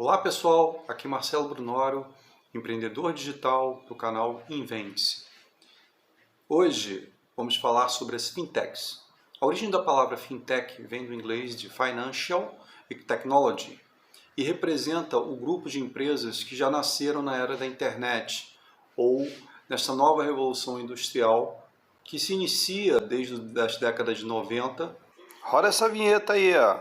Olá pessoal, aqui Marcelo Brunoro, empreendedor digital do canal Invente-se. Hoje vamos falar sobre as fintechs. A origem da palavra fintech vem do inglês de Financial e Technology e representa o grupo de empresas que já nasceram na era da internet ou nesta nova revolução industrial que se inicia desde as décadas de 90. Roda essa vinheta aí, ó.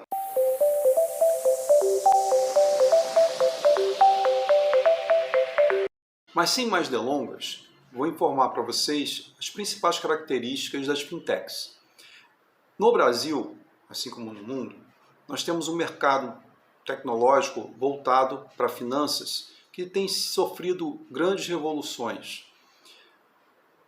Mas sem mais delongas, vou informar para vocês as principais características das fintechs. No Brasil, assim como no mundo, nós temos um mercado tecnológico voltado para finanças que tem sofrido grandes revoluções.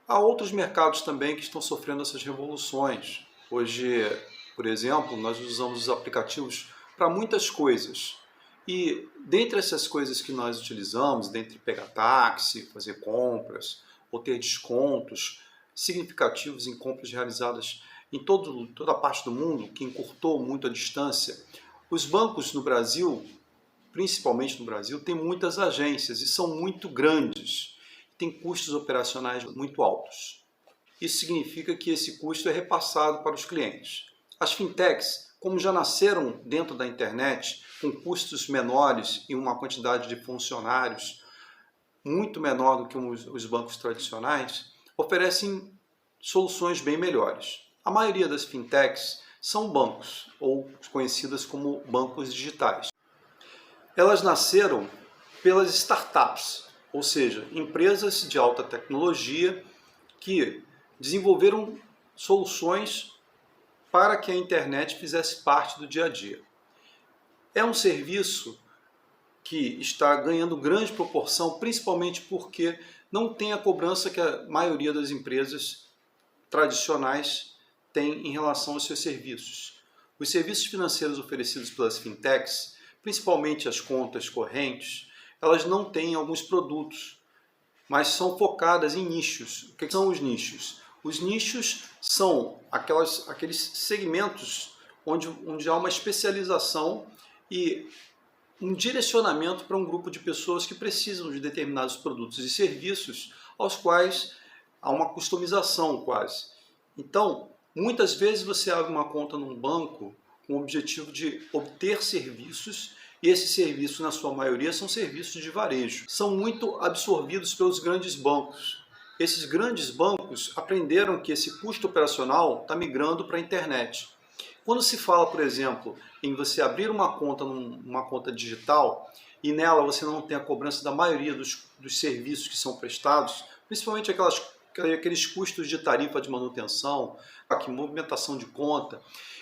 Há outros mercados também que estão sofrendo essas revoluções. Hoje, por exemplo, nós usamos os aplicativos para muitas coisas. E dentre essas coisas que nós utilizamos, dentre pegar táxi, fazer compras ou ter descontos significativos em compras realizadas em toda a parte do mundo, que encurtou muito a distância, os bancos no Brasil, principalmente no Brasil, têm muitas agências e são muito grandes, têm custos operacionais muito altos. Isso significa que esse custo é repassado para os clientes. As fintechs, como já nasceram dentro da internet, com custos menores e uma quantidade de funcionários muito menor do que os bancos tradicionais, oferecem soluções bem melhores. A maioria das fintechs são bancos, ou conhecidas como bancos digitais. Elas nasceram pelas startups, ou seja, empresas de alta tecnologia que desenvolveram soluções para que a internet fizesse parte do dia a dia. É um serviço que está ganhando grande proporção, principalmente porque não tem a cobrança que a maioria das empresas tradicionais tem em relação aos seus serviços. Os serviços financeiros oferecidos pelas fintechs, principalmente as contas correntes, elas não têm alguns produtos, mas são focadas em nichos. O que são os nichos? Os nichos são aqueles segmentos onde há uma especialização e um direcionamento para um grupo de pessoas que precisam de determinados produtos e serviços aos quais há uma customização quase. Então, muitas vezes você abre uma conta num banco com o objetivo de obter serviços e esses serviços, na sua maioria, são serviços de varejo. São muito absorvidos pelos grandes bancos. Esses grandes bancos aprenderam que esse custo operacional está migrando para a internet. Quando se fala, por exemplo, em você abrir uma conta numa conta digital e nela você não tem a cobrança da maioria dos serviços que são prestados, principalmente aqueles custos de tarifa de manutenção, movimentação de conta,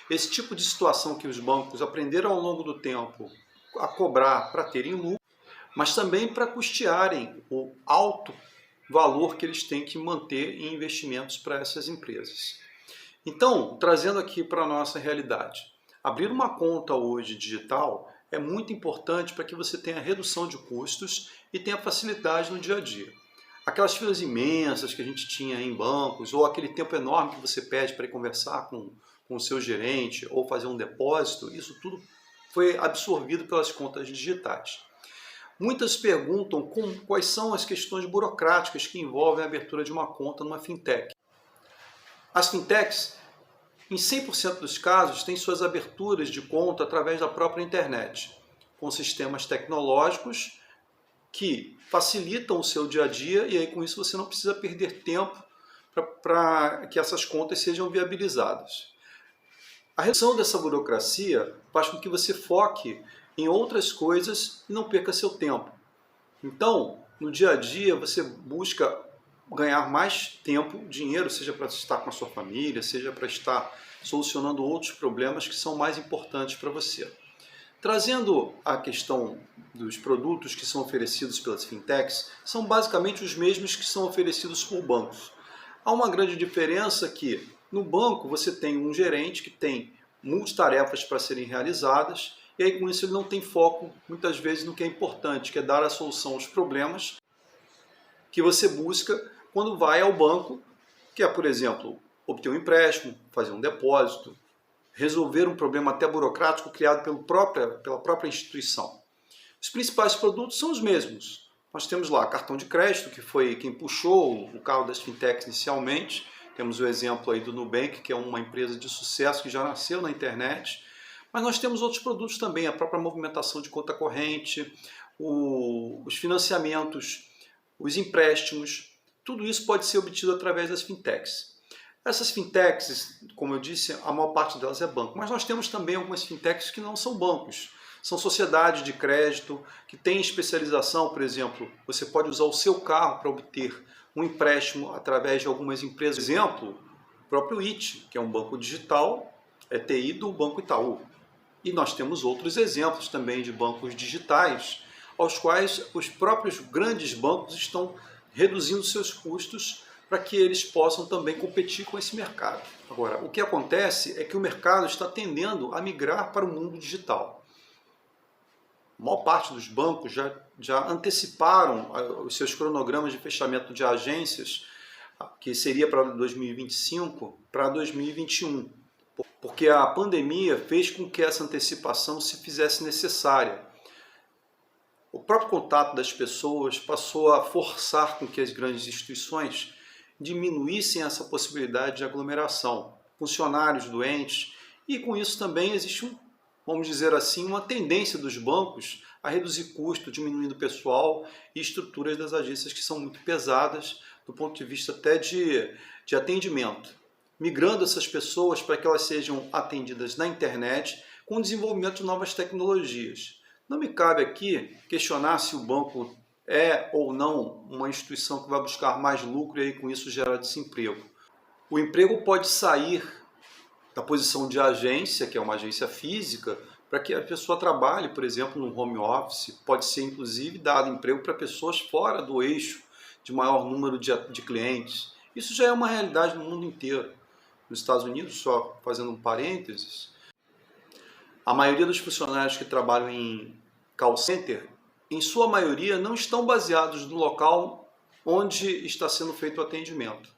esse tipo de situação que os bancos aprenderam ao longo do tempo a cobrar para terem lucro, mas também para custearem o alto valor que eles têm que manter em investimentos para essas empresas. Então, trazendo aqui para a nossa realidade, abrir uma conta hoje digital é muito importante para que você tenha redução de custos e tenha facilidade no dia a dia. Aquelas filas imensas que a gente tinha em bancos, ou aquele tempo enorme que você pede para ir conversar com o seu gerente ou fazer um depósito, isso tudo foi absorvido pelas contas digitais. Muitas perguntam quais são as questões burocráticas que envolvem a abertura de uma conta numa fintech. As fintechs, em 100% dos casos, têm suas aberturas de conta através da própria internet, com sistemas tecnológicos que facilitam o seu dia a dia e aí com isso você não precisa perder tempo para que essas contas sejam viabilizadas. A redução dessa burocracia faz com que você foque em outras coisas e não perca seu tempo. Então, no dia a dia, você busca ganhar mais tempo, dinheiro, seja para estar com a sua família, seja para estar solucionando outros problemas que são mais importantes para você. Trazendo a questão dos produtos que são oferecidos pelas fintechs, são basicamente os mesmos que são oferecidos por bancos. Há uma grande diferença que no banco você tem um gerente que tem multitarefas para serem realizadas e aí com isso ele não tem foco muitas vezes no que é importante, que é dar a solução aos problemas que você busca quando vai ao banco, que é, por exemplo, obter um empréstimo, fazer um depósito, resolver um problema até burocrático criado pela própria instituição. Os principais produtos são os mesmos. Nós temos lá cartão de crédito, que foi quem puxou o carro das fintechs inicialmente. Temos o exemplo aí do Nubank, que é uma empresa de sucesso que já nasceu na internet. Mas nós temos outros produtos também, a própria movimentação de conta corrente, os financiamentos, os empréstimos. Tudo isso pode ser obtido através das fintechs. Essas fintechs, como eu disse, a maior parte delas é banco. Mas nós temos também algumas fintechs que não são bancos. São sociedades de crédito que têm especialização, por exemplo, você pode usar o seu carro para obter um empréstimo através de algumas empresas. Por exemplo, o próprio IT, que é um banco digital, é TI do Banco Itaú. E nós temos outros exemplos também de bancos digitais, aos quais os próprios grandes bancos estão reduzindo seus custos para que eles possam também competir com esse mercado. Agora, o que acontece é que o mercado está tendendo a migrar para o mundo digital. A maior parte dos bancos já anteciparam os seus cronogramas de fechamento de agências, que seria para 2025, para 2021, porque a pandemia fez com que essa antecipação se fizesse necessária. O próprio contato das pessoas passou a forçar com que as grandes instituições diminuíssem essa possibilidade de aglomeração, funcionários doentes, e com isso também existe vamos dizer assim, uma tendência dos bancos a reduzir custo, diminuindo o pessoal e estruturas das agências que são muito pesadas do ponto de vista até de atendimento, migrando essas pessoas para que elas sejam atendidas na internet com o desenvolvimento de novas tecnologias. Não me cabe aqui questionar se o banco é ou não uma instituição que vai buscar mais lucro e aí com isso gerar desemprego. O emprego pode sair da posição de agência, que é uma agência física, para que a pessoa trabalhe, por exemplo, no home office. Pode ser, inclusive, dado emprego para pessoas fora do eixo de maior número de clientes. Isso já é uma realidade no mundo inteiro. Nos Estados Unidos, só fazendo um parênteses, a maioria dos funcionários que trabalham em call center, em sua maioria, não estão baseados no local onde está sendo feito o atendimento.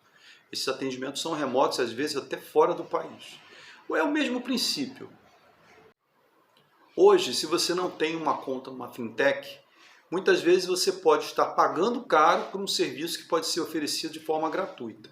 Esses atendimentos são remotos, às vezes até fora do país. É o mesmo princípio. Hoje, se você não tem uma conta numa fintech, muitas vezes você pode estar pagando caro por um serviço que pode ser oferecido de forma gratuita.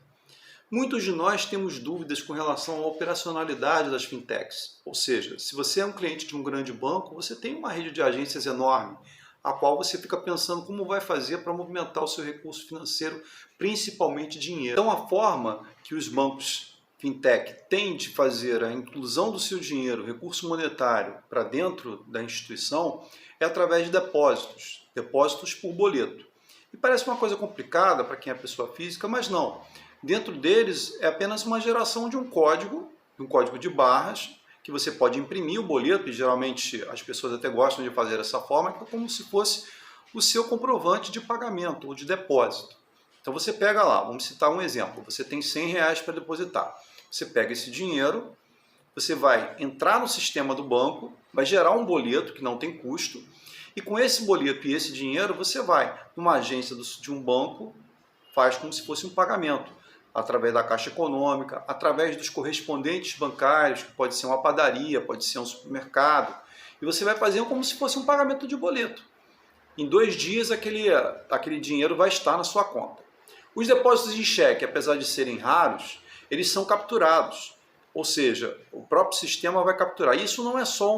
Muitos de nós temos dúvidas com relação à operacionalidade das fintechs. Ou seja, se você é um cliente de um grande banco, você tem uma rede de agências enorme, a qual você fica pensando como vai fazer para movimentar o seu recurso financeiro, principalmente dinheiro. Então, a forma que os bancos fintech têm de fazer a inclusão do seu dinheiro, recurso monetário, para dentro da instituição, é através de depósitos por boleto. E parece uma coisa complicada para quem é pessoa física, mas não. Dentro deles é apenas uma geração de um código de barras, que você pode imprimir o boleto, e geralmente as pessoas até gostam de fazer dessa forma, que é como se fosse o seu comprovante de pagamento ou de depósito. Então você pega lá, vamos citar um exemplo, você tem R$100 para depositar. Você pega esse dinheiro, você vai entrar no sistema do banco, vai gerar um boleto que não tem custo, e com esse boleto e esse dinheiro você vai numa agência de um banco, faz como se fosse um pagamento, através da Caixa Econômica, através dos correspondentes bancários, que pode ser uma padaria, pode ser um supermercado, e você vai fazer como se fosse um pagamento de boleto. Em 2 dias aquele dinheiro vai estar na sua conta. Os depósitos em cheque, apesar de serem raros, eles são capturados, ou seja, o próprio sistema vai capturar. Isso não é só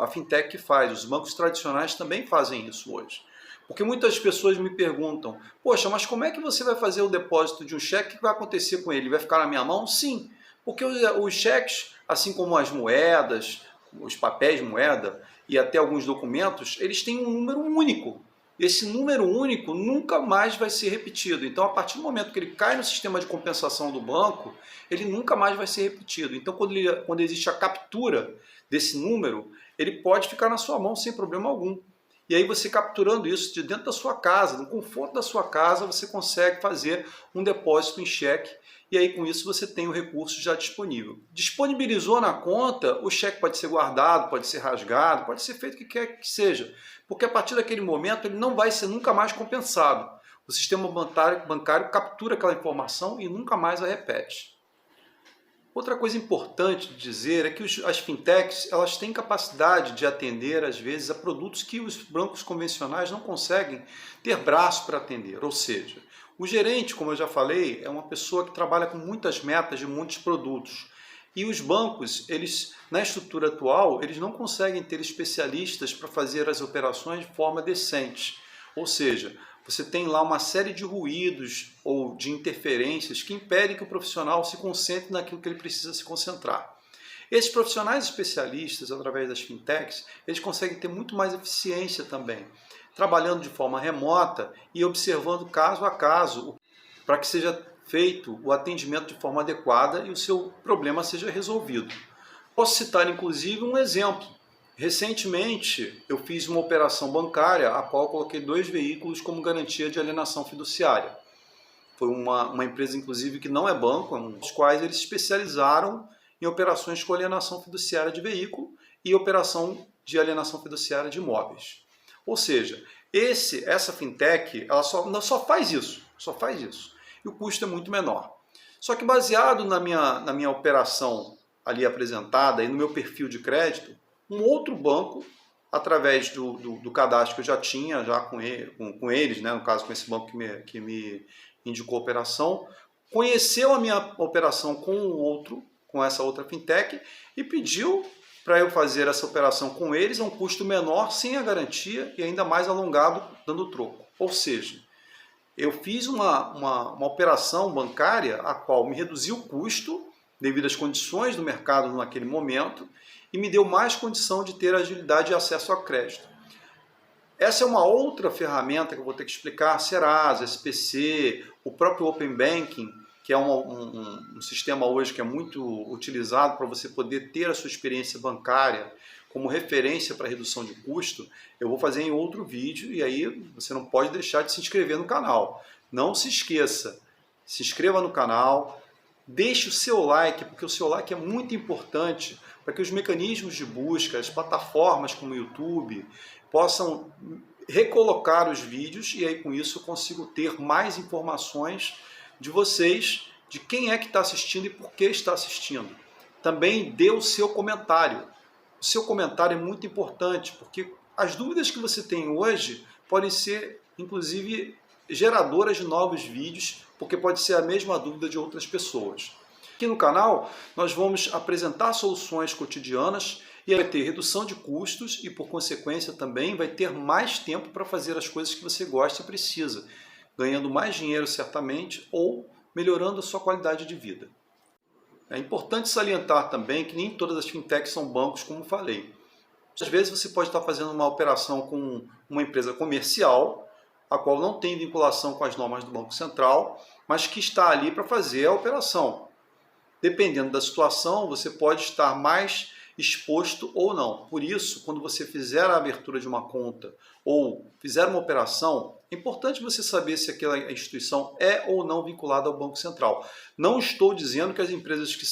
a fintech que faz, os bancos tradicionais também fazem isso hoje. Porque muitas pessoas me perguntam, poxa, mas como é que você vai fazer o depósito de um cheque? O que vai acontecer com ele? Vai ficar na minha mão? Sim, porque os cheques, assim como as moedas, os papéis moeda e até alguns documentos, eles têm um número único. Esse número único nunca mais vai ser repetido. Então, a partir do momento que ele cai no sistema de compensação do banco, ele nunca mais vai ser repetido. Então, quando existe a captura desse número, ele pode ficar na sua mão sem problema algum. E aí você capturando isso de dentro da sua casa, no conforto da sua casa, você consegue fazer um depósito em cheque e aí com isso você tem o recurso já disponível. Disponibilizou na conta, o cheque pode ser guardado, pode ser rasgado, pode ser feito o que quer que seja, porque a partir daquele momento ele não vai ser nunca mais compensado. O sistema bancário captura aquela informação e nunca mais a repete. Outra coisa importante de dizer é que as fintechs elas têm capacidade de atender, às vezes, a produtos que os bancos convencionais não conseguem ter braço para atender. Ou seja, o gerente, como eu já falei, é uma pessoa que trabalha com muitas metas de muitos produtos. E os bancos, eles, na estrutura atual, eles não conseguem ter especialistas para fazer as operações de forma decente. Ou seja, você tem lá uma série de ruídos ou de interferências que impedem que o profissional se concentre naquilo que ele precisa se concentrar. Esses profissionais especialistas, através das fintechs, eles conseguem ter muito mais eficiência também, trabalhando de forma remota e observando caso a caso, para que seja feito o atendimento de forma adequada e o seu problema seja resolvido. Posso citar, inclusive, um exemplo. Recentemente, eu fiz uma operação bancária, a qual eu coloquei 2 veículos como garantia de alienação fiduciária. Foi uma empresa, inclusive, que não é banco, os quais eles se especializaram em operações com alienação fiduciária de veículo e operação de alienação fiduciária de imóveis. Ou seja, essa fintech ela só faz isso. E o custo é muito menor. Só que baseado na minha operação ali apresentada e no meu perfil de crédito, um outro banco, através do cadastro que eu já tinha já com eles, né, no caso com esse banco que me indicou a operação, conheceu a minha operação com essa outra fintech e pediu para eu fazer essa operação com eles a um custo menor, sem a garantia e ainda mais alongado, dando troco. Ou seja, eu fiz uma operação bancária a qual me reduziu o custo devido às condições do mercado naquele momento e me deu mais condição de ter agilidade e acesso a crédito. Essa é uma outra ferramenta que eu vou ter que explicar, Serasa, SPC, o próprio Open Banking, que é um sistema hoje que é muito utilizado para você poder ter a sua experiência bancária como referência para redução de custo. Eu vou fazer em outro vídeo e aí você não pode deixar de se inscrever no canal. Não se esqueça, se inscreva no canal, deixe o seu like, porque o seu like é muito importante para que os mecanismos de busca, as plataformas como o YouTube, possam recolocar os vídeos e aí com isso eu consigo ter mais informações de vocês, de quem é que está assistindo e por que está assistindo. Também dê o seu comentário. O seu comentário é muito importante, porque as dúvidas que você tem hoje podem ser, inclusive, geradoras de novos vídeos, porque pode ser a mesma dúvida de outras pessoas. Aqui no canal, nós vamos apresentar soluções cotidianas e vai ter redução de custos e, por consequência, também vai ter mais tempo para fazer as coisas que você gosta e precisa, ganhando mais dinheiro, certamente, ou melhorando a sua qualidade de vida. É importante salientar também que nem todas as fintechs são bancos, como falei. Às vezes você pode estar fazendo uma operação com uma empresa comercial, a qual não tem vinculação com as normas do Banco Central, mas que está ali para fazer a operação. Dependendo da situação, você pode estar mais exposto ou não. Por isso, quando você fizer a abertura de uma conta ou fizer uma operação, é importante você saber se aquela instituição é ou não vinculada ao Banco Central. Não estou dizendo que as empresas que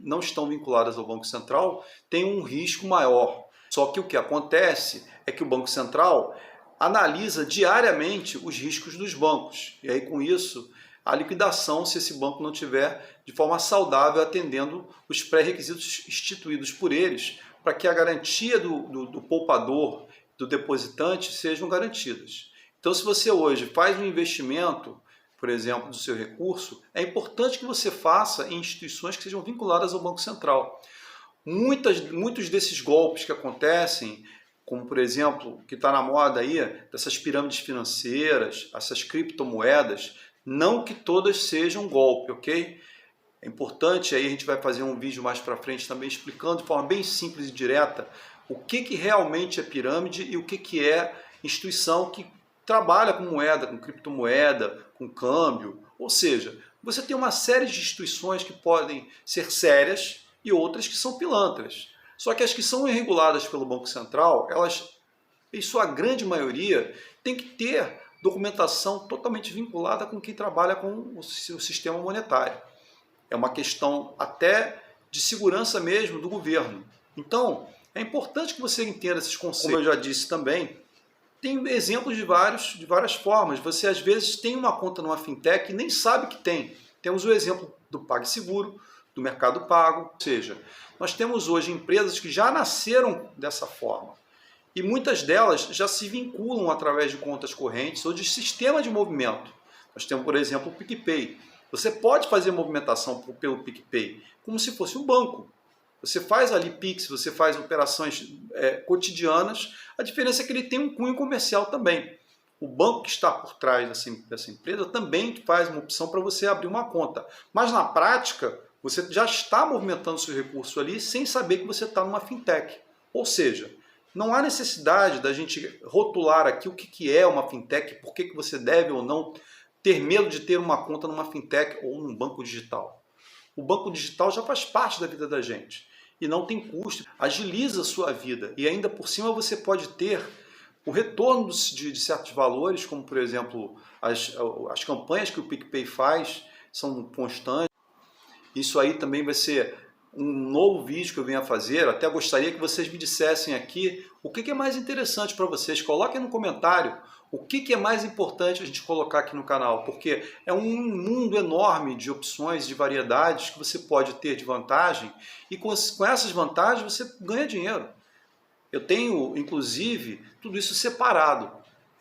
não estão vinculadas ao Banco Central têm um risco maior. Só que o que acontece é que o Banco Central analisa diariamente os riscos dos bancos. E aí, com isso, a liquidação, se esse banco não tiver de forma saudável atendendo os pré-requisitos instituídos por eles, para que a garantia do poupador, do depositante, sejam garantidas. Então, se você hoje faz um investimento, por exemplo, do seu recurso, é importante que você faça em instituições que sejam vinculadas ao Banco Central. Muitos desses golpes que acontecem, como por exemplo, que está na moda aí, dessas pirâmides financeiras, essas criptomoedas, não que todas sejam golpe, ok? É importante, aí a gente vai fazer um vídeo mais para frente também explicando de forma bem simples e direta o que realmente é pirâmide e o que é instituição que trabalha com moeda, com criptomoeda, com câmbio. Ou seja, você tem uma série de instituições que podem ser sérias e outras que são pilantras. Só que as que são reguladas pelo Banco Central, elas, em sua grande maioria, têm que ter documentação totalmente vinculada com quem trabalha com o sistema monetário. É uma questão até de segurança mesmo do governo. Então, é importante que você entenda esses conceitos. Como eu já disse também, tem exemplos de várias formas. Você, às vezes, tem uma conta numa fintech e nem sabe que tem. Temos o exemplo do PagSeguro, do mercado pago. Ou seja, nós temos hoje empresas que já nasceram dessa forma. E muitas delas já se vinculam através de contas correntes ou de sistema de movimento. Nós temos, por exemplo, o PicPay. Você pode fazer movimentação pelo PicPay como se fosse um banco. Você faz ali Pix, você faz operações cotidianas, a diferença é que ele tem um cunho comercial também. O banco que está por trás dessa empresa também faz uma opção para você abrir uma conta. Mas na prática, você já está movimentando seu recurso ali sem saber que você está numa fintech. Ou seja, não há necessidade da gente rotular aqui o que é uma fintech, por que você deve ou não ter medo de ter uma conta numa fintech ou num banco digital. O banco digital já faz parte da vida da gente e não tem custo, agiliza a sua vida e ainda por cima você pode ter o retorno de certos valores, como por exemplo as campanhas que o PicPay faz são constantes. Isso aí também vai ser um novo vídeo que eu venho a fazer. Até gostaria que vocês me dissessem aqui o que é mais interessante para vocês. Coloquem no comentário o que é mais importante a gente colocar aqui no canal, porque é um mundo enorme de opções, de variedades que você pode ter de vantagem e com essas vantagens você ganha dinheiro. Eu tenho, inclusive, tudo isso separado.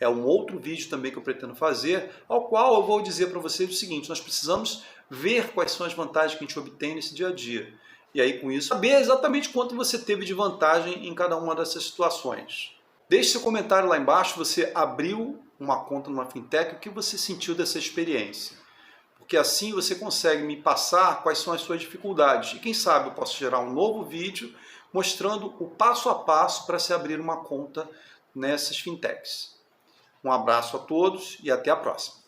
É um outro vídeo também que eu pretendo fazer, ao qual eu vou dizer para vocês o seguinte: nós precisamos ver quais são as vantagens que a gente obtém nesse dia a dia. E aí, com isso, saber exatamente quanto você teve de vantagem em cada uma dessas situações. Deixe seu comentário lá embaixo, você abriu uma conta numa fintech, o que você sentiu dessa experiência. Porque assim você consegue me passar quais são as suas dificuldades. E quem sabe eu posso gerar um novo vídeo mostrando o passo a passo para se abrir uma conta nessas fintechs. Um abraço a todos e até a próxima.